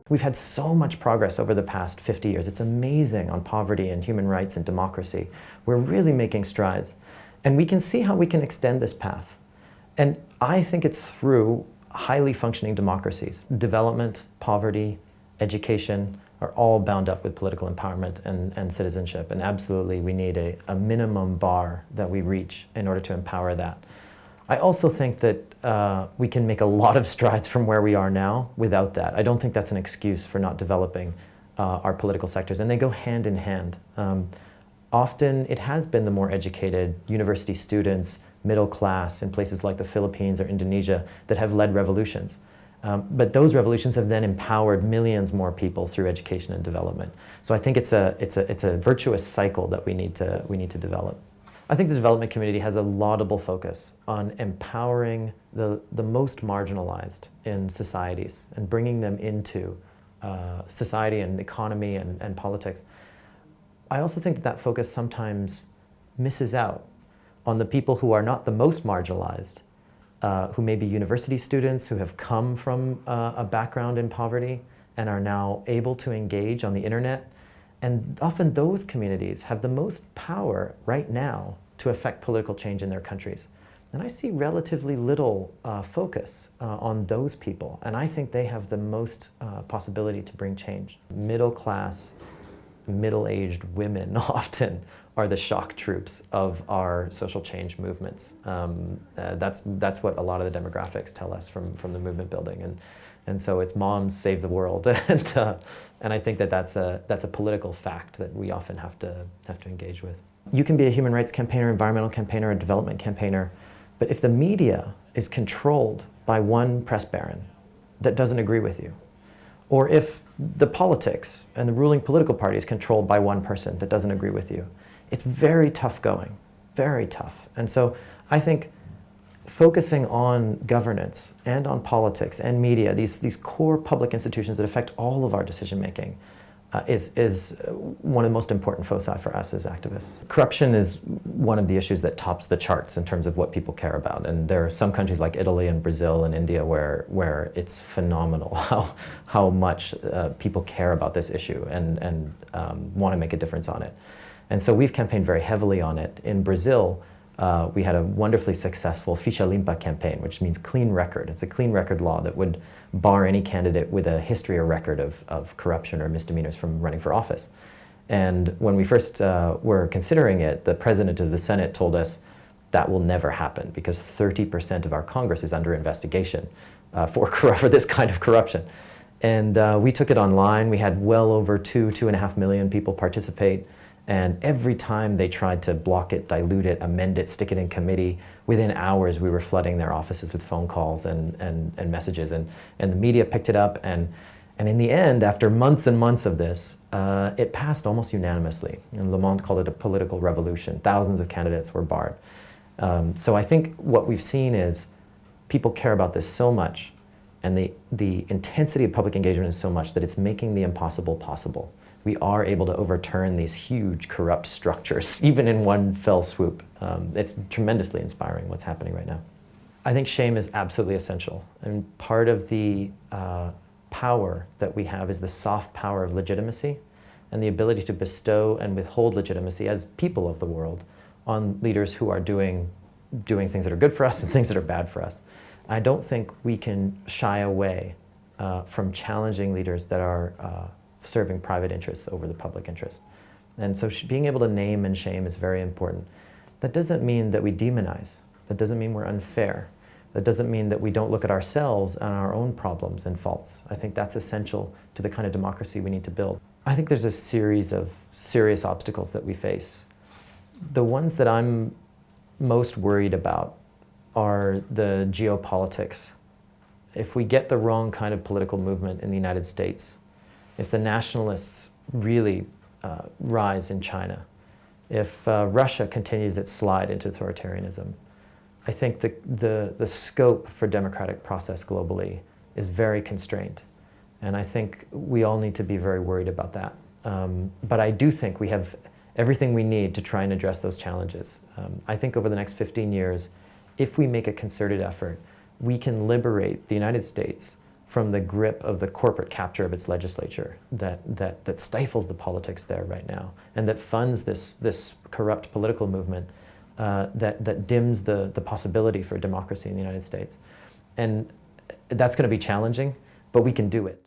We've had so much progress over the past 50 years. It's amazing on poverty and human rights and democracy. We're really making strides. And we can see how we can extend this path. And I think it's through highly functioning democracies. Development, poverty, education are all bound up with political empowerment and citizenship. And absolutely, we need a minimum bar that we reach in order to empower that. I also think that we can make a lot of strides from where we are now without that. I don't think that's an excuse for not developing our political sectors, and they go hand in hand. Often it has been the more educated university students, middle class in places like the Philippines or Indonesia that have led revolutions. But those revolutions have then empowered millions more people through education and development. So I think it's a virtuous cycle that we need to develop. I think the development community has a laudable focus on empowering the most marginalized in societies and bringing them into society and economy and politics. I also think that focus sometimes misses out on the people who are not the most marginalized, who may be university students who have come from a background in poverty and are now able to engage on the internet. And often those communities have the most power right now to affect political change in their countries. And I see relatively little focus on those people. And I think they have the most possibility to bring change. Middle class, middle-aged women often are the shock troops of our social change movements. That's what a lot of the demographics tell us from the movement building. And so it's moms save the world. And I think that's a political fact that we often have to engage with. You can be a human rights campaigner, environmental campaigner, a development campaigner, but if the media is controlled by one press baron that doesn't agree with you, or if the politics and the ruling political party is controlled by one person that doesn't agree with you, it's very tough going, very tough. And so I think focusing on governance and on politics and media, these core public institutions that affect all of our decision making, is one of the most important foci for us as activists. Corruption is one of the issues that tops the charts in terms of what people care about. And there are some countries like Italy and Brazil and India where it's phenomenal how much people care about this issue and want to make a difference on it. And so we've campaigned very heavily on it. In Brazil, we had a wonderfully successful Ficha Limpa campaign, which means clean record. It's a clean record law that would bar any candidate with a history or record of corruption or misdemeanors from running for office. And when we first were considering it, the president of the Senate told us that will never happen because 30% of our Congress is under investigation for this kind of corruption. And we took it online. We had well over 2.5 million people participate. And every time they tried to block it, dilute it, amend it, stick it in committee, within hours we were flooding their offices with phone calls and messages. And the media picked it up. And in the end, after months and months of this, it passed almost unanimously. And Le Monde called it a political revolution. Thousands of candidates were barred. So I think what we've seen is people care about this so much, and the intensity of public engagement is so much that it's making the impossible possible. We are able to overturn these huge corrupt structures, even in one fell swoop. It's tremendously inspiring what's happening right now. I think shame is absolutely essential. And part of the power that we have is the soft power of legitimacy and the ability to bestow and withhold legitimacy as people of the world on leaders who are doing things that are good for us and things that are bad for us. I don't think we can shy away from challenging leaders that are serving private interests over the public interest. And so being able to name and shame is very important. That doesn't mean that we demonize. That doesn't mean we're unfair. That doesn't mean that we don't look at ourselves and our own problems and faults. I think that's essential to the kind of democracy we need to build. I think there's a series of serious obstacles that we face. The ones that I'm most worried about are the geopolitics. If we get the wrong kind of political movement in the United States, if the nationalists really rise in China, if Russia continues its slide into authoritarianism, I think the scope for democratic process globally is very constrained. And I think we all need to be very worried about that. But I do think we have everything we need to try and address those challenges. I think over the next 15 years, if we make a concerted effort, we can liberate the United States from the grip of the corporate capture of its legislature that stifles the politics there right now, and that funds this corrupt political movement that dims the possibility for democracy in the United States. And that's going to be challenging, but we can do it.